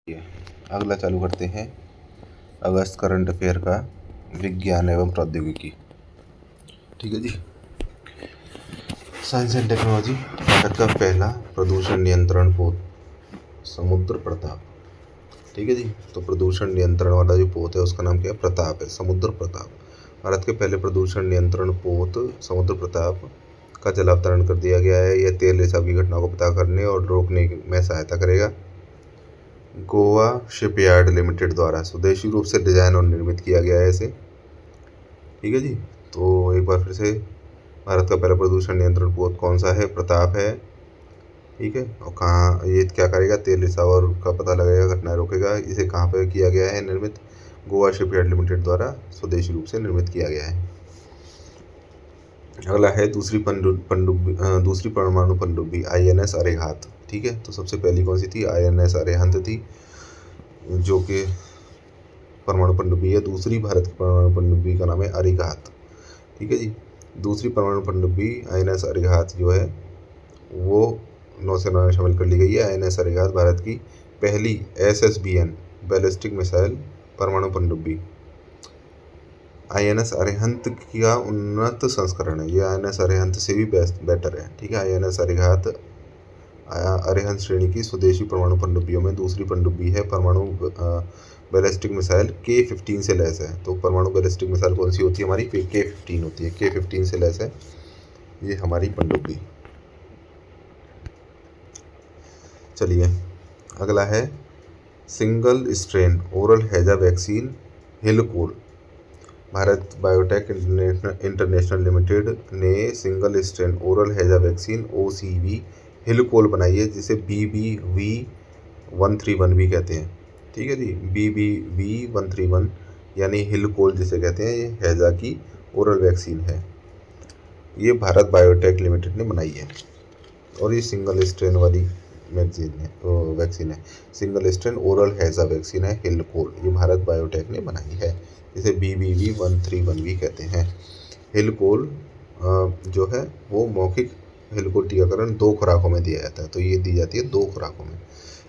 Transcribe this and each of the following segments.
ये अगला चालू करते हैं अगस्त करंट अफेयर का विज्ञान एवं प्रौद्योगिकी। ठीक है जी। Science and technology. भारत का पहला प्रदूषण नियंत्रण पोत समुद्र प्रताप। ठीक है जी। तो प्रदूषण नियंत्रण वाला जो पोत है उसका नाम क्या है? प्रताप है, समुद्र प्रताप। भारत के पहले प्रदूषण नियंत्रण पोत समुद्र प्रताप का जलावतरण कर दिया गया है। यह तेल रिसाव की घटनाओं को पता करने और रोकने में सहायता करेगा। गोवा शिपयार्ड लिमिटेड द्वारा स्वदेशी रूप से डिजाइन और निर्मित किया गया है इसे। ठीक है जी। तो एक बार फिर से, भारत का पहला प्रदूषण नियंत्रण पोत कौन सा है? प्रताप है। ठीक है। और कहाँ ये क्या करेगा? तेल रिसाव और का पता लगेगा, घटनाएं रोकेगा। इसे कहाँ पे किया गया है निर्मित? गोवा शिपयार्ड लिमिटेड द्वारा स्वदेशी रूप से निर्मित किया गया है। अगला है दूसरी परमाणु पनडुब्बी INS अरिहंत। ठीक है। तो सबसे पहली कौन सी थी? INS अरिहंत थी, जो कि परमाणु पनडुब्बी है। दूसरी भारत की परमाणु पनडुब्बी का नाम है अरिहंत। ठीक है जी। दूसरी परमाणु पनडुब्बी INS अरिहंत जो है वो नौसेना में शामिल कर ली गई है। INS अरिहंत भारत की पहली SSBN बैलिस्टिक मिसाइल परमाणु पनडुब्बी। INS अरिहंत का उन्नत संस्करण है। ये INS अरिहंत से भी बेटर है। ठीक है। INS अरिहंत श्रेणी की स्वदेशी परमाणु पनडुब्बियों में दूसरी पनडुब्बी है। परमाणु बैलिस्टिक मिसाइल K-15 से लैस है। तो परमाणु बैलिस्टिक मिसाइल कौन सी होती है? हमारी K-15 होती है। K-15 से लैस है ये हमारी पनडुब्बी। चलिए, अगला है सिंगल स्ट्रेन ओरल हैजा vaccine Hillchol. Bharat Biotech International Limited ने सिंगल स्ट्रेन ओरल हैजा वैक्सीन OCV हिलकोल बनाई है, जिसे BBV131 भी कहते हैं। ठीक है जी। BBV131 यानी हिलकोल जिसे कहते हैं, ये हैजा की ओरल वैक्सीन है। ये भारत बायोटेक लिमिटेड ने बनाई है और ये सिंगल स्ट्रेन वाली वैक्सीन है। सिंगल स्ट्रेन ओरल हैजा वैक्सीन है हिलकोल, ये भारत बायोटेक ने बनाई है, जिसे BBV131 भी कहते हैं। हिलकोल जो है वो मौखिक हिलकोल टीकाकरण 2 खुराकों में दिया जाता है। तो ये दी जाती है 2 खुराकों में।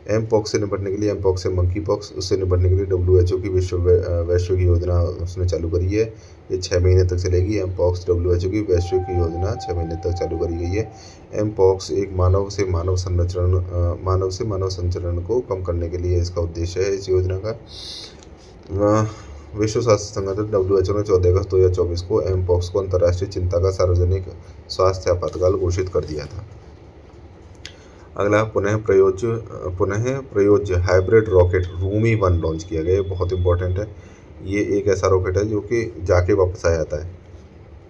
एमपॉक्स से निपटने के लिए, एमपॉक्स से मंकी पॉक्स, उससे निपटने के लिए WHO की वैश्विक योजना उसने चालू करी है। ये 6 महीने तक चलेगी। एमपॉक्स WHO की वैश्विक योजना 6 महीने तक चालू करी गई है। एमपॉक्स एक मानव से मानव संचरण को कम करने के लिए इसका उद्देश्य है। इस योजना का विश्व स्वास्थ्य संगठन WHO ने 14 अगस्त 2024 को एमपॉक्स को अंतर्राष्ट्रीय चिंता का सार्वजनिक स्वास्थ्य आपातकाल घोषित कर दिया था। अगला पुनः प्रयोज्य हाइब्रिड रॉकेट रूमी 1 लॉन्च किया गया। ये बहुत इंपॉर्टेंट है। ये एक ऐसा रॉकेट है जो कि जाके वापस आ जाता है।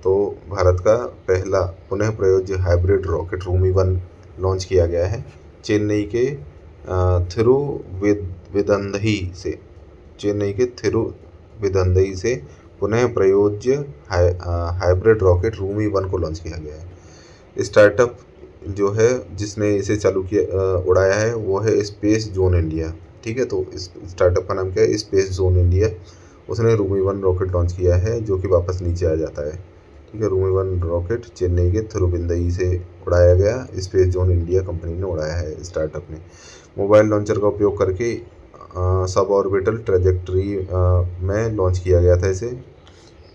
तो भारत का पहला पुनः प्रयोज्य हाइब्रिड रॉकेट रूमी 1 लॉन्च किया गया है चेन्नई के थिरुविदंदई से पुनः प्रयोज्य हाइब्रिड रॉकेट रूमी 1 को लॉन्च किया गया है। स्टार्टअप जो है जिसने इसे चालू किया उड़ाया है वो है स्पेस जोन इंडिया। ठीक है। तो इस स्टार्टअप का नाम क्या है? Space zone India. उसने रूमी 1 रॉकेट लॉन्च किया है जो कि वापस नीचे आ जाता है। ठीक है। रूमी 1 रॉकेट चेन्नई के थिरुविदंदई से उड़ाया गया। स्पेस जोन इंडिया कंपनी ने उड़ाया है, स्टार्टअप ने। मोबाइल लॉन्चर का उपयोग करके सब ऑर्बिटल ट्रेजेक्टरी में लॉन्च किया गया था इसे।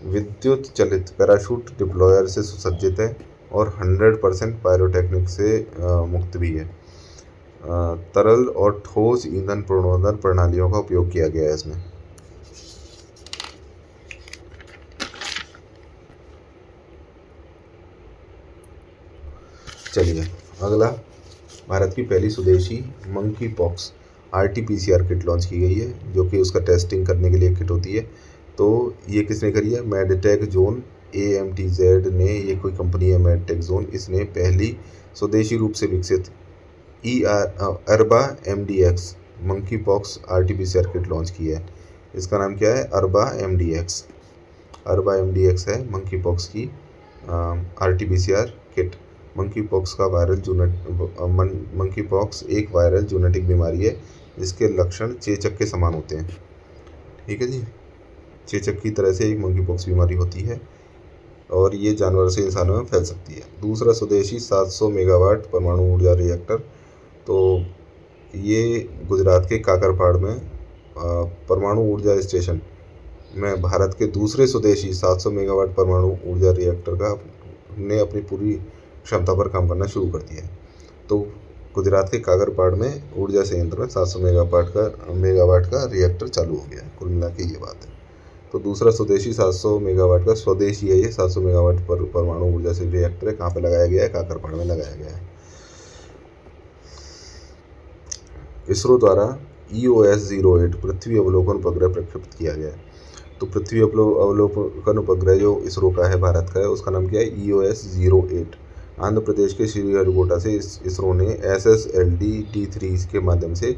विद्युत चलित पैराशूट डिप्लॉयर से सुसज्जित है और 100% पायरोटेक्निक से मुक्त भी है। तरल और ठोस ईंधन प्रणोदन प्रणालियों का उपयोग किया गया है इसमें। चलिए, अगला भारत की पहली स्वदेशी monkey pox RT-PCR kit launch की गई है, जो कि उसका टेस्टिंग करने के लिए किट होती है। तो ये किसने करी है? मेडटेक जोन AMTZ ने, ये कोई कंपनी है मेडटेक जोन, इसने पहली स्वदेशी रूप से विकसित अर्बा MDX monkey pox RT-PCR kit launch की है। इसका नाम क्या है? अर्बा MDX। अर्बा MDX है मंकी पॉक्स की RT-PCR किट। मंकी पॉक्स एक वायरल जूनेटिक बीमारी है जिसके लक्षण चेचक के समान होते हैं। ठीक है जी। चेचक की तरह से एक मंकी पॉक्स बीमारी होती है और ये जानवर से इंसानों में फैल सकती है। दूसरा स्वदेशी 700 मेगावाट परमाणु ऊर्जा रिएक्टर। तो ये गुजरात के काकरपाड़ में परमाणु ऊर्जा स्टेशन में भारत के दूसरे स्वदेशी 700 मेगावाट परमाणु ऊर्जा रिएक्टर का ने अपनी पूरी क्षमता पर काम करना शुरू कर दिया है। तो गुजरात के काकरपाड़ में ऊर्जा संयंत्र में 700 मेगावाट का रिएक्टर चालू हो गया है। कुल मिला के ये बात है। तो दूसरा स्वदेशी 700 मेगावाट का स्वदेशी है, ये 700 मेगावाट पर परमाणु ऊर्जा से रिएक्टर है। कहाँ पे लगाया गया है? काकरपाड़ में लगाया गया है। इसरो द्वारा EOS-08 पृथ्वी अवलोकन उपग्रह प्रक्षेपित किया गया है। तो पृथ्वी अवलोकन उपग्रह जो इसरो का है, भारत का है, उसका नाम क्या है? EOS-08। आंध्र प्रदेश के श्रीहरिकोटा से इसरो ने SSLD-D3 के माध्यम से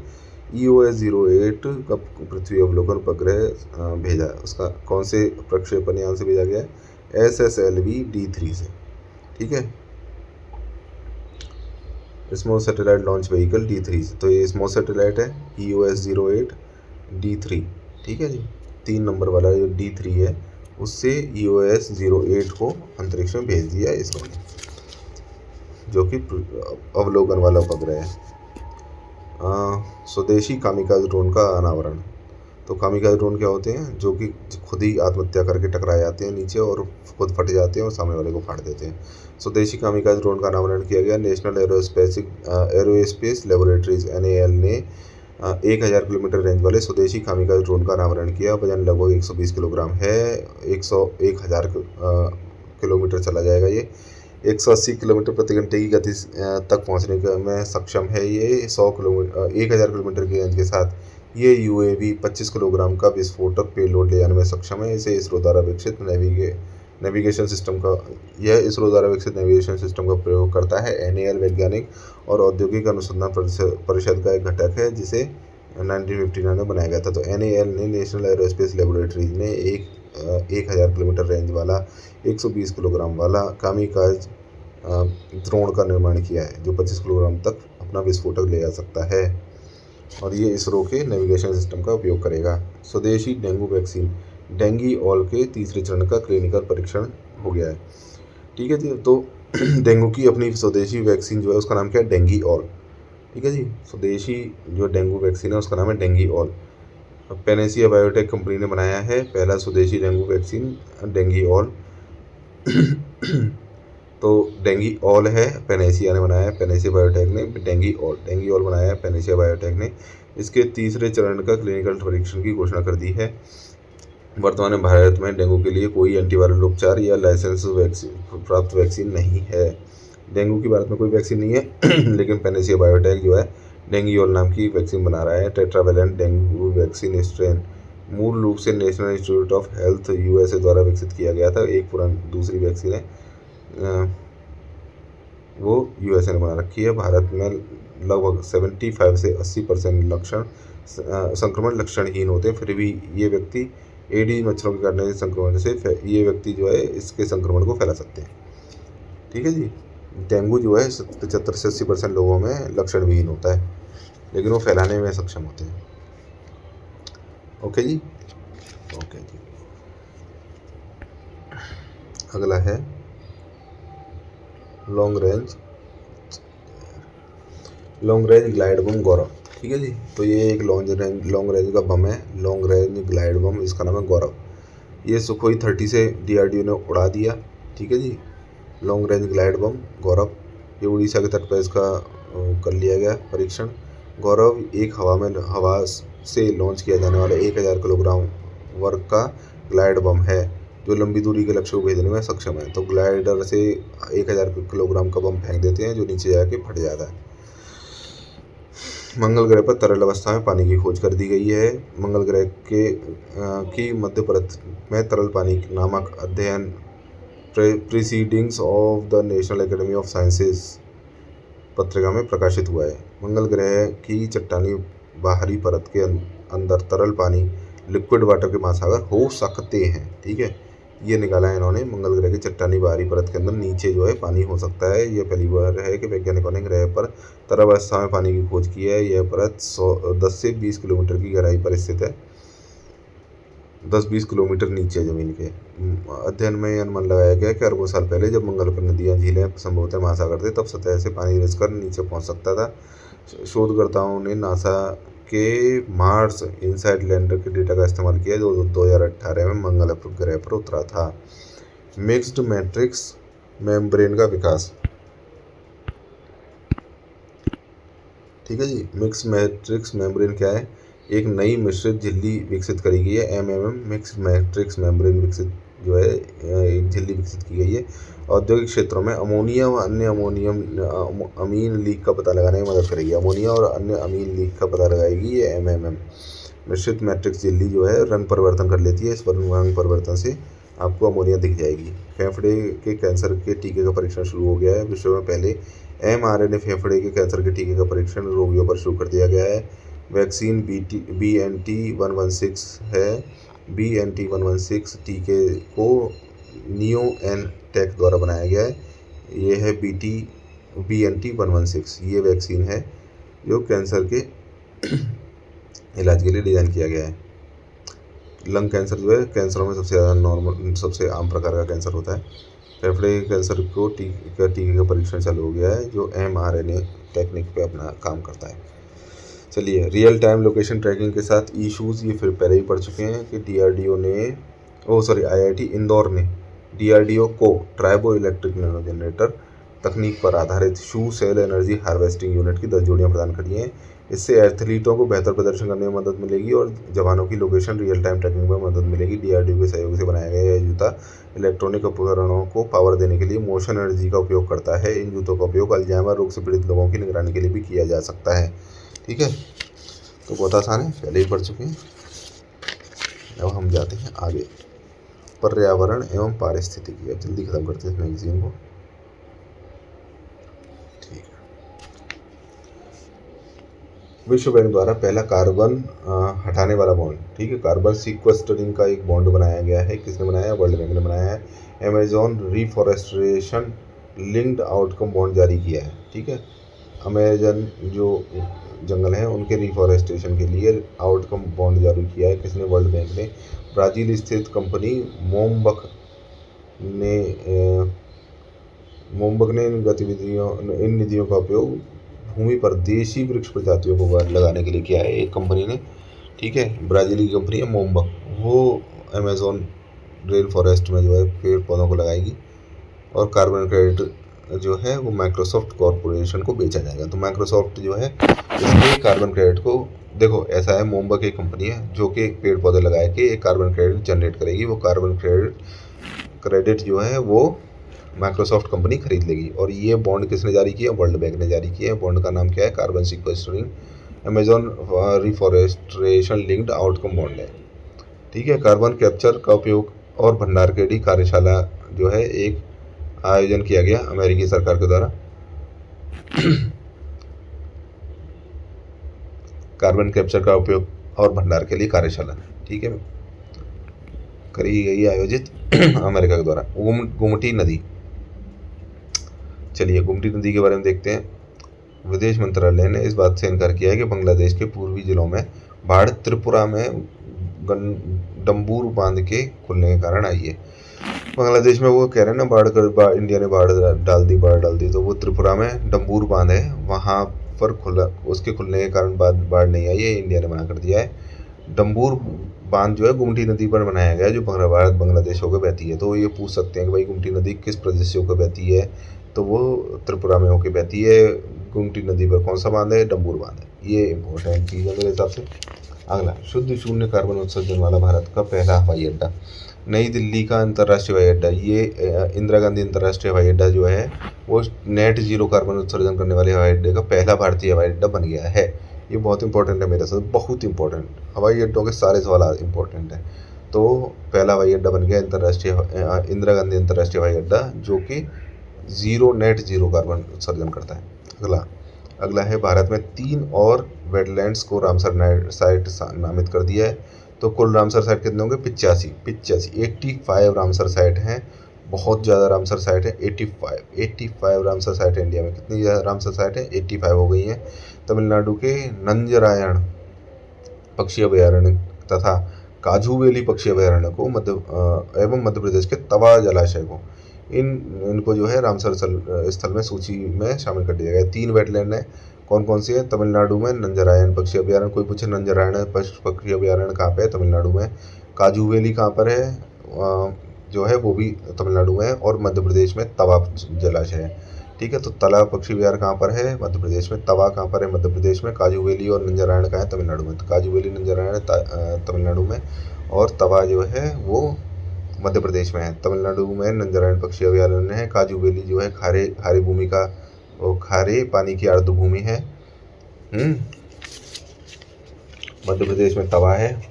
EOS-08 का पृथ्वी अवलोकन उपग्रह भेजा। उसका कौन से प्रक्षेपण यान से भेजा गया है? SSLV-D3 से। ठीक है, small satellite launch vehicle D3 से। तो ये स्मॉल सैटेलाइट है EOS-08 D3। ठीक है जी, 3 नंबर वाला जो D3 है, उससे EOS-08 को अंतरिक्ष में भेज दिया इसरो ने, जो कि अवलोकन वाला उपग्रह है। स्वदेशी कामिकाज़ ड्रोन का अनावरण। तो कामिकाज़ ड्रोन क्या होते हैं? जो कि खुद ही आत्महत्या करके टकरा जाते हैं नीचे और खुद फट जाते हैं और सामने वाले को फाड़ देते हैं। स्वदेशी कामिकाज़ ड्रोन का अनावरण किया गया। नेशनल एरोस्पेस लेबोरेटरीज NAL ने 1000 किलोमीटर रेंज वाले स्वदेशी कामिकाज़ ड्रोन का अनावरण किया। वजन लगभग 120 किलोग्राम है। 1000 किलोमीटर चला जाएगा। ये 180 किलोमीटर प्रति घंटे की गति तक पहुंचने में सक्षम है। ये 1000 किलोमीटर की रेंज के साथ ये UAV 25 किलोग्राम का विस्फोटक पेलोड ले जाने में सक्षम है। इसे इसरो द्वारा विकसित नेविगेशन सिस्टम का प्रयोग करता है। NAL वैज्ञानिक और औद्योगिक अनुसंधान परिषद का एक घटक है, जिसे 1959 में बनाया गया था। तो NAL ने नेशनल एरोस्पेस लेबोरेटरीज ने 1000 किलोमीटर रेंज वाला 120 किलोग्राम वाला कामिकाज़ ड्रोन का निर्माण किया है, जो 25 किलोग्राम तक अपना विस्फोटक ले जा सकता है, और ये इसरो के नेविगेशन सिस्टम का उपयोग करेगा। स्वदेशी डेंगू वैक्सीन डेंगीऑल के तीसरे चरण का क्लिनिकल परीक्षण हो गया है। ठीक है जी, तो डेंगू की अपनी स्वदेशी वैक्सीन जो है उसका नाम क्या है? डेंगीऑल। ठीक है जी, स्वदेशी जो डेंगू वैक्सीन है उसका नाम है डेंगीऑल। पैनेसिया बायोटेक कंपनी ने बनाया है पहला स्वदेशी डेंगू वैक्सीन डेंगीऑल। तो डेंगीऑल है, पैनेसिया ने बनाया है, पैनेसिया बायोटेक ने डेंगीऑल बनाया है पैनेसिया बायोटेक ने। इसके तीसरे चरण का क्लिनिकल परीक्षण की घोषणा कर दी है। वर्तमान में भारत में डेंगू के लिए कोई एंटीवायरल उपचार या लाइसेंस प्राप्त वैक्सीन नहीं है। डेंगू की भारत में कोई वैक्सीन नहीं है लेकिन पैनेसिया बायोटेक जो है डेंगीऑल नाम की वैक्सीन बना रहा है। टेट्रावैलेंट डेंगू वैक्सीन स्ट्रेन मूल रूप से national institute of health USA द्वारा विकसित किया गया था। एक पुरानी दूसरी वैक्सीन है वो USA ने बना रखी है। भारत में लगभग 75 से 80% संक्रमण लक्षणहीन होते हैं, फिर भी ये व्यक्ति एडी मच्छरों के काटने से संक्रमण से ये व्यक्ति जो है इसके संक्रमण को फैला सकते हैं। ठीक है जी, डेंगू जो है 75 से 80% लोगों में लक्षणविहीन होता है, लेकिन वो फैलाने में सक्षम होते हैं। ओके जी, ओके जी। अगला है लॉन्ग रेंज ग्लाइड बम गौरव। ठीक है जी, तो ये एक लॉन्ग रेंज का बम है, लॉन्ग रेंज ग्लाइड बम, इसका नाम है गौरव। ये सुखोई 30 से DRDO ने उड़ा दिया। ठीक है जी, लॉन्ग रेंज ग्लाइड बम गौरव, ये उड़ीसा के तट पर इसका कर लिया गया परीक्षण। गौरव एक हवा से लॉन्च किया जाने वाला 1000 किलोग्राम वर्ग का ग्लाइड बम है, जो लंबी दूरी के लक्ष्य को भेजने में सक्षम है। तो ग्लाइडर से 1000 किलोग्राम का बम फेंक देते हैं, जो नीचे जाके फट जाता है। मंगल ग्रह पर तरल अवस्था में पानी की खोज कर दी गई है। मंगल ग्रह की मध्य परत में तरल पानी नामक अध्ययन Proceedings of the National Academy of Sciences पत्रिका में प्रकाशित हुआ है। मंगल ग्रह की चट्टानी बाहरी परत के अंदर तरल पानी लिक्विड वाटर के महासागर हो सकते हैं। ठीक है, ये निकाला है इन्होंने, मंगल ग्रह की चट्टानी बाहरी परत के अंदर नीचे जो है पानी हो सकता है। यह पहली बार है कि वैज्ञानिकों ने ग्रह पर तरल अवस्था में पानी की खोज की है। यह परत 10 से 20 किलोमीटर की गहराई पर स्थित है, 10-20 किलोमीटर नीचे जमीन के। अध्ययन में अनुमान लगाया गया कि अरबों साल पहले जब मंगल पर नदियाँ झीलें संभवतः महासागर थे, तब सतह से पानी रिसकर नीचे पहुँच सकता था। शोधकर्ताओं ने नासा के मार्स इनसाइड लैंडर के डेटा का इस्तेमाल किया जो 2018 में मंगल ग्रह पर उतरा था। मिक्स्ड मैट्रिक्स मेम्ब्रेन का विकास, ठीक है जी। मिक्स मैट्रिक्स मेम्ब्रेन क्या है? एक नई मिश्रित झिल्ली विकसित करी गई है। मिक्स मैट्रिक्स मेम्ब्रेन विकसित जो है एक झिल्ली विकसित की गई है। औद्योगिक क्षेत्रों में अमोनिया व अन्य अमीन लीक का पता लगाने में मदद करेगी। अमोनिया और अन्य अमीन लीक का पता लगाएगी ये मिश्रित मैट्रिक्स झिल्ली जो है रंग परिवर्तन कर लेती है। इस रंग परिवर्तन से आपको अमोनिया दिख जाएगी। फेफड़े के कैंसर के टीके का परीक्षण शुरू हो गया है। विश्व में पहले mRNA फेफड़े के कैंसर के टीके का परीक्षण रोगियों पर शुरू कर दिया गया है। वैक्सीन BNT116 है। BNT116 टीके को NeoNTech द्वारा बनाया गया है। ये है BNT116, ये वैक्सीन है जो कैंसर के इलाज के लिए डिज़ाइन किया गया है। लंग कैंसर जो है कैंसरों में सबसे ज़्यादा सबसे आम प्रकार का कैंसर होता है। फेफड़े के कैंसर को टीके का परीक्षण चालू हो गया है जो mRNA टेक्निक पे अपना काम करता है। चलिए, रियल टाइम लोकेशन ट्रैकिंग के साथ इशूज़, ये फिर पहले ही पढ़ चुके हैं कि IIT इंदौर ने DRDO को ट्राइबो इलेक्ट्रिक नैनो जनरेटर तकनीक पर आधारित शू सेल एनर्जी हार्वेस्टिंग यूनिट की 10 जोड़ियाँ प्रदान करी हैं। इससे एथलीटों को बेहतर प्रदर्शन करने में मदद मिलेगी और जवानों की लोकेशन रियल टाइम ट्रैकिंग में मदद मिलेगी। DRDO के सहयोग से बनाया गया यह जूता इलेक्ट्रॉनिक उपकरणों को पावर देने के लिए मोशन एनर्जी का उपयोग करता है। इन जूतों का उपयोग अल्जाइमर रोग से पीड़ित लोगों की निगरानी के लिए भी किया जा सकता है। ठीक है, तो बहुत आसान है, पहले ही पढ़ चुके हैं। अब हम जाते हैं आगे, पर्यावरण एवं पारिस्थितिकी। अब जल्दी खत्म करते हैं इस मैगजीन को। ठीक है, विश्व बैंक द्वारा पहला कार्बन हटाने वाला बॉन्ड, ठीक है, कार्बन सीक्वेस्टरिंग का एक बॉन्ड बनाया गया है। किसने बनाया है? वर्ल्ड बैंक ने बनाया है। Amazon reforestation linked outcome bond जारी किया है। ठीक है, अमेजन जो जंगल हैं उनके रिफॉरेस्टेशन के लिए आउटकम बॉन्ड जारी किया है। किसने? वर्ल्ड बैंक ने। ब्राज़ील स्थित कंपनी मोमबक ने इन निधियों का उपयोग भूमि पर देशी वृक्ष प्रजातियों को लगाने के लिए किया है एक कंपनी ने। ठीक है, ब्राज़ीली कंपनी है मोमबक, वो अमेजोन रेन फॉरेस्ट में जो है पेड़ पौधों को लगाएगी और कार्बन क्रेडिट जो है वो माइक्रोसॉफ्ट कॉरपोरेशन को बेचा जाएगा। तो माइक्रोसॉफ्ट जो है इसके कार्बन क्रेडिट को, देखो ऐसा है, मोमबक एक कंपनी है जो कि पेड़ पौधे लगा के एक कार्बन क्रेडिट जनरेट करेगी। वो कार्बन क्रेडिट जो है वो माइक्रोसॉफ्ट कंपनी खरीद लेगी। और ये बॉन्ड किसने जारी किया? वर्ल्ड बैंक ने जारी किया है। बॉन्ड का नाम क्या है? Carbon sequestering Amazon reforestation linked outcome bond है। ठीक है, कार्बन कैप्चर का उपयोग और भंडार के लिए कार्यशाला जो है एक आयोजन किया गया अमेरिकी सरकार के द्वारा। कार्बन कैप्चर का उपयोग और भंडार के लिए कार्यशाला, ठीक है, करी गई आयोजित अमेरिका के द्वारा। गुमटी नदी, चलिए गुमटी नदी के बारे में देखते हैं। विदेश मंत्रालय ने इस बात से इनकार किया है कि बांग्लादेश के पूर्वी जिलों में बाढ़ त्रिपुरा में डम्बूर बांध के खुलने के कारण आई है। बांग्लादेश में वो कह रहे हैं ना इंडिया ने बाढ़ डाल दी, तो वो त्रिपुरा में डम्बूर बांध है, वहाँ पर उसके खुलने के कारण बाढ़ नहीं आई है, इंडिया ने मना कर दिया है। डम्बूर बांध जो है गुमटी नदी पर बनाया गया है जो भारत बांग्लादेश होकर बहती है। तो ये पूछ सकते हैं कि भाई गुमटी नदी किस प्रदेश से होकर बहती है? तो वो त्रिपुरा में होकर बहती है। गुमटी नदी पर कौन सा बांध है? डम्बूर बांध है। ये इम्पोर्टेंट चीज़ है मेरे हिसाब से। अगला, शुद्ध शून्य कार्बन उत्सर्जन वाला भारत का पहला हवाई अड्डा, नई दिल्ली का अंतर्राष्ट्रीय हवाई अड्डा। ये इंदिरा गांधी अंतर्राष्ट्रीय हवाई अड्डा जो है वो नेट जीरो कार्बन उत्सर्जन करने वाले हवाई अड्डे का पहला भारतीय हवाई अड्डा बन गया है। ये बहुत इंपॉर्टेंट है मेरे साथ, बहुत इंपॉर्टेंट। हवाई अड्डों के सारे सवाल इंपॉर्टेंट हैं। तो पहला हवाई अड्डा बन गया इंदिरा गांधी अंतर्राष्ट्रीय हवाई अड्डा जो कि नेट जीरो कार्बन उत्सर्जन करता है। अगला है, भारत में 3 और वेटलैंड्स को रामसर साइट नामित कर दिया है। तो कुल रामसर साइट कितने होंगे? 85 रामसर साइट हैं। बहुत ज़्यादा रामसर साइट है, 85 रामसर साइट है इंडिया में। कितनी रामसर साइट है? 85 हो गई हैं। तमिलनाडु के नंजरायण पक्षी अभयारण्य तथा काजूवेली पक्षी अभयारण्य को एवं मध्य प्रदेश के तवा जलाशय को, इनको जो है रामसर स्थल में सूची में शामिल कर दिया गया है। 3 वेटलैंड है, कौन कौन सी है? तमिलनाडु में नंजरायण पक्षी अभयारण्य, कोई पूछे नंजरायण पक्षी अभयारण्य कहाँ पे है? तमिलनाडु में। काजू वैली कहाँ पर है? जो है वो भी तमिलनाडु में है। और मध्य प्रदेश में तवा जलाशय है। ठीक है, तो तालाब पक्षी विहार कहाँ पर है? मध्य प्रदेश में। तवा कहाँ पर है? मध्य प्रदेश में। काजू वैली और नंजरायण कहाँ है? तमिलनाडु में। तो काजू वैली नंजरायण तमिलनाडु में, और तवा जो है वो मध्य प्रदेश में है। तमिलनाडु में नंजरायण पक्षी अभयारण्य है। काजू वैली जो है खारे भूमि का, वो खारे पानी की आर्द्र भूमि है। मध्य प्रदेश में तवा है।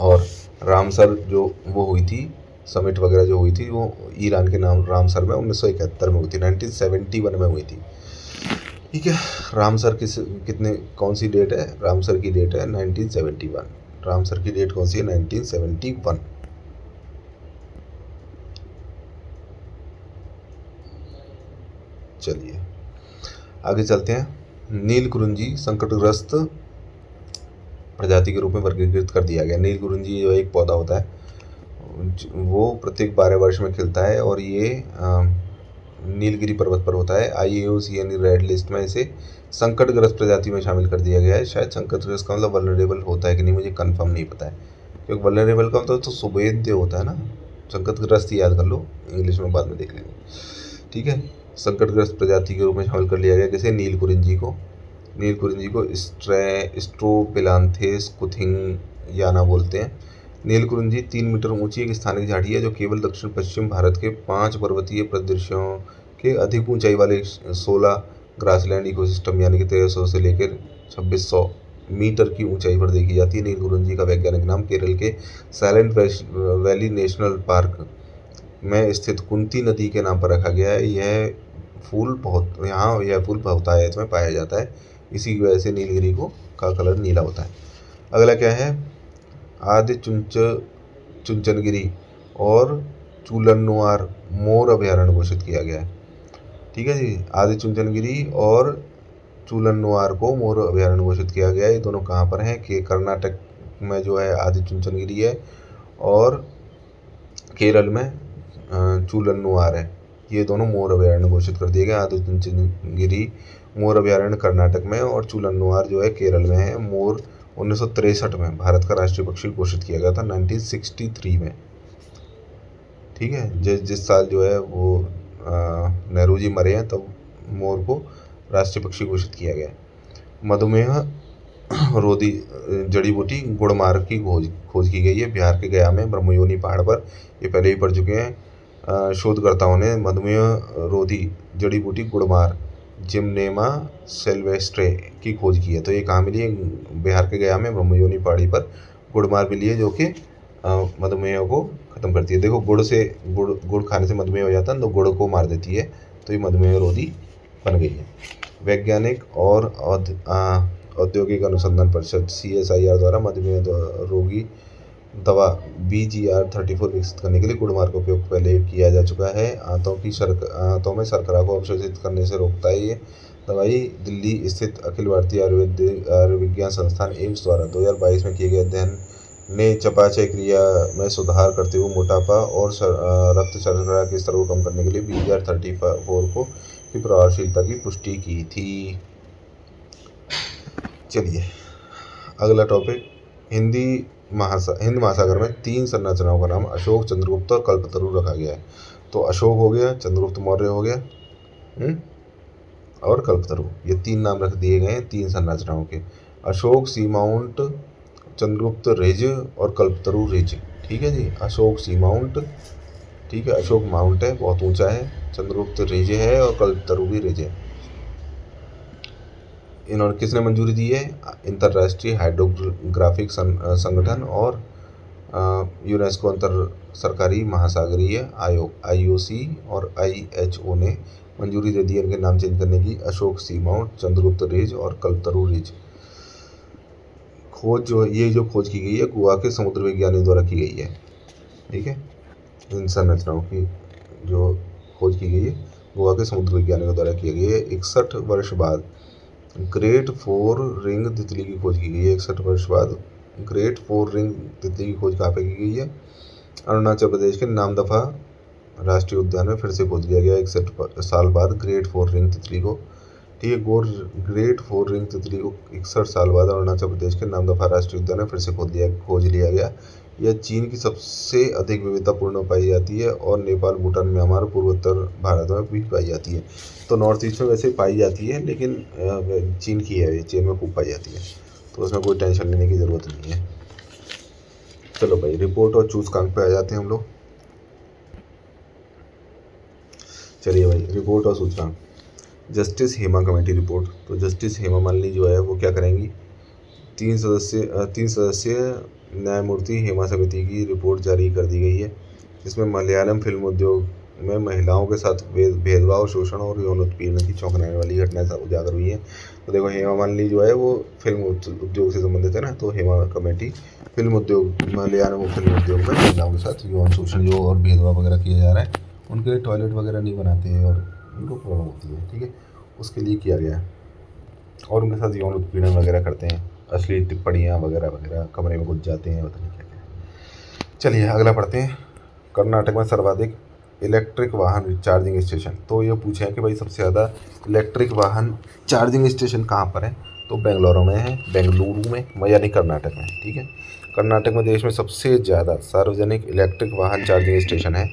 और रामसर जो वो हुई थी, समिट वगैरह जो हुई थी, वो ईरान के नाम रामसर में 1971 में हुई थी, 1971 में हुई थी। ठीक है, रामसर कौन सी डेट है? रामसर की डेट है 1971। रामसर की डेट कौन सी है? 1971। चलिए आगे चलते हैं। नीलकुरिंजी संकटग्रस्त प्रजाति के रूप में वर्गीकृत कर दिया गया। नीलकुरिंजी जो एक पौधा होता है, वो प्रत्येक 12 वर्ष में खिलता है, और ये नीलगिरी पर्वत पर होता है। IUCN रेड लिस्ट में इसे संकटग्रस्त प्रजाति में शामिल कर दिया गया है। शायद संकटग्रस्त का मतलब वल्नरेबल होता है कि नहीं, मुझे कंफर्म नहीं पता है, क्योंकि वल्नरेबल का मतलब तो सुभेद्य होता है ना। संकटग्रस्त याद कर लो, इंग्लिश में बाद में देख लेंगे। ठीक है, संकटग्रस्त प्रजाति के रूप में शामिल कर लिया गया। जैसे नीलकुरिंजी को स्ट्रोपिलांथेस कुथिंगियाना बोलते हैं। नीलकुरिंजी 3 मीटर ऊंची एक स्थानिक झाड़ी है जो केवल दक्षिण पश्चिम भारत के 5 पर्वतीय प्रदेशों के अधिक ऊंचाई वाले 16 ग्रासलैंड इकोसिस्टम यानी कि 1300 से लेकर 2600 मीटर की ऊंचाई पर देखी जाती है। नीलकुरिंजी का वैज्ञानिक नाम केरल के साइलेंट वैली नेशनल पार्क में स्थित कुंती नदी के नाम पर रखा गया है। यह फूल बहुतायत में पाया जाता है, इसी की वजह से नीलगिरी का कलर नीला होता है। अगला क्या है? आदि चुंचनगिरी और चूलन्नुआर मोर अभयारण्य घोषित किया गया है। ठीक है जी, आदि चुंचनगिरी और चूलन्नुआर को मोर अभयारण्य घोषित किया गया है। ये दोनों कहाँ पर हैं? कि कर्नाटक में जो है आदि चुंचनगिरी है, और केरल में चूलन्नुआर है। ये दोनों मोर अभयारण्य घोषित कर दिए गए। आदि चुंचनगिरी मोर अभयारण्य कर्नाटक में, और चूलन्नुआर जो है केरल में है। मोर 1963 में भारत का राष्ट्रीय पक्षी घोषित किया गया था, 1963 में। ठीक है, जिस साल जो है वो नेहरू जी मरे हैं, तब मोर को राष्ट्रीय पक्षी घोषित किया गया। मधुमेह रोधी जड़ी बूटी गुड़मार की खोज की गई है बिहार के गया में ब्रह्मयोनी पहाड़ पर। ये पहले ही पढ़ चुके हैं। शोधकर्ताओं ने मधुमेह रोधी जड़ी बूटी गुड़मार जिम्नेमा सिल्वेस्ट्रे की खोज की है। तो ये कहाँ मिली है? बिहार के गया में ब्रह्मयोनी पहाड़ी पर गुड़मार मिली है, जो कि मधुमेह को ख़त्म करती है। देखो, गुड़ खाने से मधुमेह हो जाता है, तो गुड़ को मार देती है, तो ये मधुमेह रोधी बन गई है। वैज्ञानिक और औद्योगिक अनुसंधान परिषद CSIR द्वारा मधुमेह रोगी दवा BGR-34 विकसित करने के लिए गुड़मार का उपयोग पहले किया जा चुका है। आंतों में शर्करा को अवशोषित करने से रोकता है। ये दवाई दिल्ली स्थित अखिल भारतीय आयुर्विज्ञान संस्थान एम्स द्वारा 2022 में किए गए अध्ययन ने चयापचय क्रिया में सुधार करते हुए मोटापा और रक्त शर्करा के स्तर को कम करने के लिए BGR-34 की प्रभावशीलता की पुष्टि की थी। चलिए अगला टॉपिक, हिंद महासागर में 3 संरचनाओं का नाम अशोक, चंद्रगुप्त और कल्पतरु रखा गया है। तो अशोक हो गया, चंद्रगुप्त मौर्य हो गया, और कल्पतरु, ये 3 नाम रख दिए गए हैं 3 संरचनाओं के। अशोक सी माउंट, चंद्रगुप्त रिज और कल्पतरु रिज। ठीक है जी, अशोक सी माउंट, ठीक है, अशोक माउंट है, बहुत ऊंचा है, चंद्रगुप्त रिज है, और कल्पतरु भी रिज है। इन्होंने किसने मंजूरी दी है? अंतर्राष्ट्रीय हाइड्रोग्राफिक संगठन और यूनेस्को अंतर सरकारी महासागरीय आयोग IOC और IHO ने मंजूरी दे दी है इनके नाम चेंज करने की। अशोक सी माउंट, चंद्रगुप्त रिज और कल्पतरु रिज। खोज की गई है गोवा के समुद्र विज्ञानी द्वारा की गई है। ठीक है, इन संरचनाओं की जो खोज की गई है गोवा के समुद्र विज्ञानियों द्वारा की गई है। 61 वर्ष बाद ग्रेट 4 रिंग तितली की खोज की गई है। 61 वर्ष बाद ग्रेट 4 रिंग तितली की खोज कहाँ पे की गई है? अरुणाचल प्रदेश के नामदफा राष्ट्रीय उद्यान में फिर से खोज किया गया। 61 साल बाद ग्रेट 4 रिंग तितली को ठीक है। ग्रेट फोर रिंग तितली को 61 साल बाद अरुणाचल प्रदेश के नामदफा राष्ट्रीय उद्यान में फिर से खोज लिया गया। यह चीन की सबसे अधिक विविधतापूर्ण पाई जाती है और नेपाल, भूटान, म्यांमार, पूर्वोत्तर भारत में भी पाई जाती है। तो नॉर्थ ईस्ट में वैसे पाई जाती है, लेकिन चीन की है, ये चीन में खूब पाई जाती है, तो उसमें कोई टेंशन लेने की ज़रूरत नहीं है। चलो भाई, रिपोर्ट और सूचकांक पे आ जाते हैं हम लोग। चलिए भाई, रिपोर्ट और सूचकांक। Justice Hema committee report. तो जस्टिस हेमा मालिनी जो है वो क्या करेंगी, 3 सदस्यीय न्यायमूर्ति हेमा समिति की रिपोर्ट जारी कर दी गई है, जिसमें मलयालम फिल्म उद्योग में महिलाओं के साथ भेदभाव, शोषण और यौन उत्पीड़न की चौंकाने वाली घटनाएं उजागर हुई है। तो देखो, हेमा मालिनी जो है वो फिल्म उद्योग से संबंधित है ना, तो हेमा कमेटी फिल्म उद्योग, मलयालम फिल्म उद्योग में महिलाओं के साथ यौन शोषण जो और भेदभाव वगैरह किया जा रहा है, उनके लिए टॉयलेट वगैरह नहीं बनाते हैं और उनको प्रॉब्लम होती है, ठीक है, उसके लिए किया गया है। और उनके साथ यौन उत्पीड़न वगैरह करते हैं, अश्लील टिप्पणियाँ वगैरह वगैरह, कमरे में घुस जाते हैं, पता नहीं क्या क्या। चलिए अगला पढ़ते हैं। कर्नाटक में सर्वाधिक इलेक्ट्रिक वाहन चार्जिंग स्टेशन। तो ये पूछे हैं कि भाई सबसे ज़्यादा इलेक्ट्रिक वाहन चार्जिंग स्टेशन कहाँ पर है, तो बेंगलुरु में है, यानी कर्नाटक में, ठीक है। कर्नाटक में देश में सबसे ज़्यादा सार्वजनिक इलेक्ट्रिक वाहन चार्जिंग स्टेशन है।